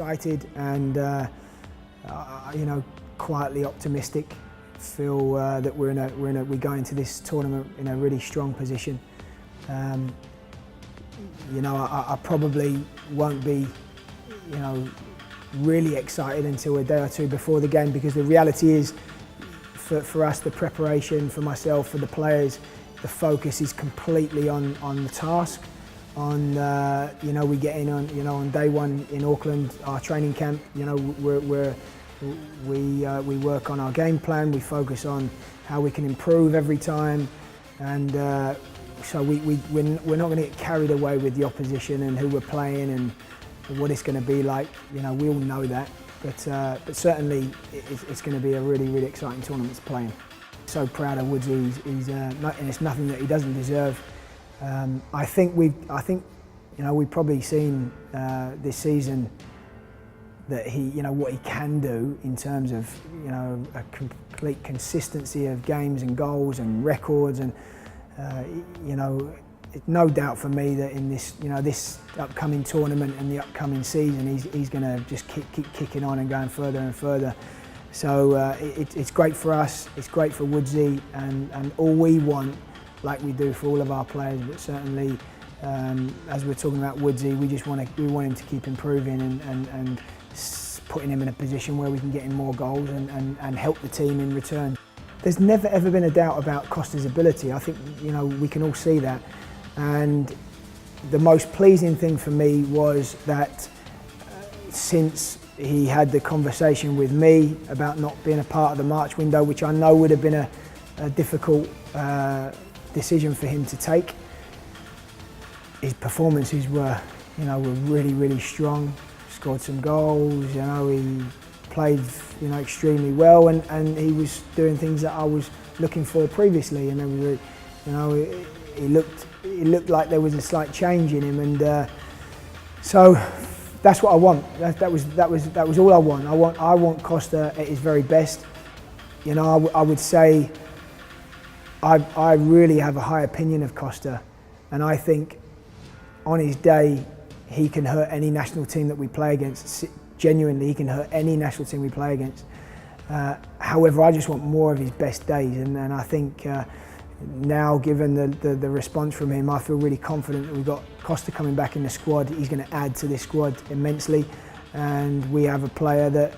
excited and you know, quietly optimistic. Feel that we go into this tournament in a really strong position. You know, I probably won't be, you know, really excited until a day or two before the game, because the reality is, for us, the preparation, for myself, for the players, the focus is completely on the task. On you know, we get in on, you know, on day one in Auckland, our training camp. You know, we work on our game plan. We focus on how we can improve every time, and so we're not going to get carried away with the opposition and who we're playing and what it's going to be like. You know, we all know that, but certainly it's going to be a really exciting tournament to play in. So proud of Woodsy. And it's nothing that he doesn't deserve. I think you know, we've probably seen this season that you know, what he can do in terms of, you know, a complete consistency of games and goals and records, and you know, no doubt for me that in this, you know, this upcoming tournament and the upcoming season, he's going to just keep kicking on and going further and further. So it's great for us, it's great for Woodsy, and all we want, like we do for all of our players, but certainly as we're talking about Woodsy, we want him to keep improving and putting him in a position where we can get him more goals and help the team in return. There's never ever been a doubt about Costa's ability. I think, you know, we can all see that. And the most pleasing thing for me was that since he had the conversation with me about not being a part of the March window, which I know would have been a difficult decision for him to take, his performances were, you know, really strong. Scored some goals, you know, he played, you know, extremely well, and he was doing things that I was looking for previously, and there was you know, he looked like there was a slight change in him, and so that's what I want. That was all I want. I want Costa at his very best. You know, I would say I really have a high opinion of Costa, and I think on his day he can hurt any national team that we play against. Genuinely, he can hurt any national team we play against. However, I just want more of his best days, and I think now, given the response from him, I feel really confident that we've got Costa coming back in the squad. He's going to add to this squad immensely, and we have a player that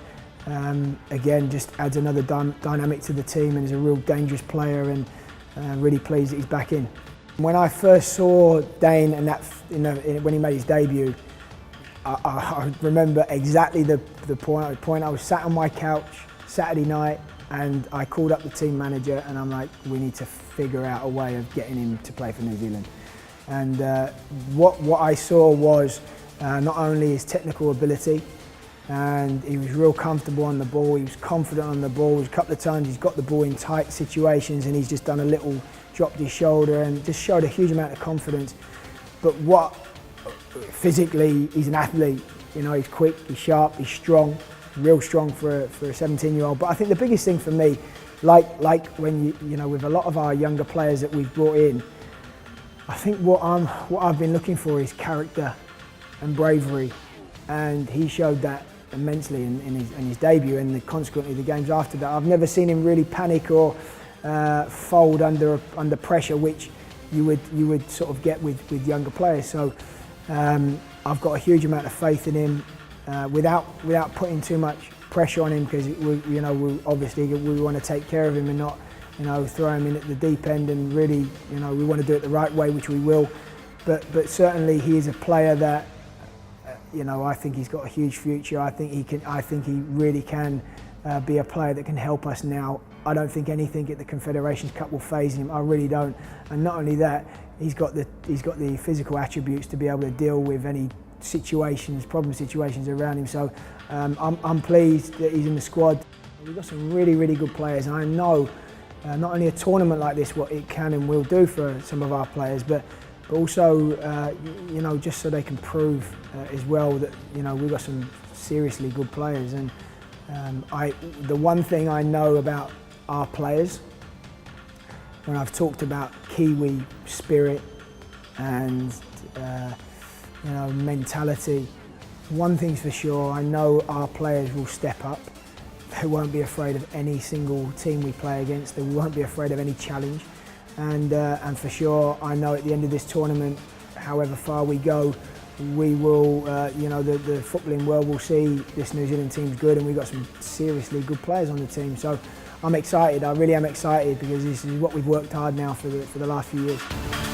again just adds another dynamic to the team and is a real dangerous player, and really pleased that he's back in. When I first saw Dane and when he made his debut, I remember exactly the point. I was sat on my couch Saturday night, and I called up the team manager, and I'm like, we need to figure out a way of getting him to play for New Zealand. And what I saw was not only his technical ability, and he was real comfortable on the ball, he was confident on the ball. A couple of times he's got the ball in tight situations and he's just done a little, dropped his shoulder and just showed a huge amount of confidence. But physically, he's an athlete. You know, he's quick, he's sharp, he's strong, real strong for a 17-year-old. But I think the biggest thing for me, like when you know, with a lot of our younger players that we've brought in, I think what I've been looking for is character and bravery, and he showed that immensely in his debut, and consequently the games after that. I've never seen him really panic or fold under pressure, which you would sort of get with younger players. So I've got a huge amount of faith in him, without putting too much pressure on him, because we obviously we want to take care of him and not, you know, throw him in at the deep end, and really, you know, we want to do it the right way, which we will. But certainly he is a player that, you know, I think he's got a huge future. I think he really can be a player that can help us now. I don't think anything at the Confederations Cup will faze him. I really don't. And not only that, he's got the physical attributes to be able to deal with any problem situations around him. So I'm pleased that he's in the squad. We've got some really good players, and I know not only a tournament like this, what it can and will do for some of our players, but also you know, just so they can prove as well that, you know, we've got some seriously good players. And the one thing I know about our players, when I've talked about Kiwi spirit and you know, mentality, One thing's for sure, I know our players will step up. They won't be afraid of any single team we play against. They won't be afraid of any challenge. And for sure, I know at the end of this tournament, however far we go, we will, the footballing world will see this New Zealand team's good, and we've got some seriously good players on the team. So I'm excited, I really am excited, because this is what we've worked hard now for the last few years.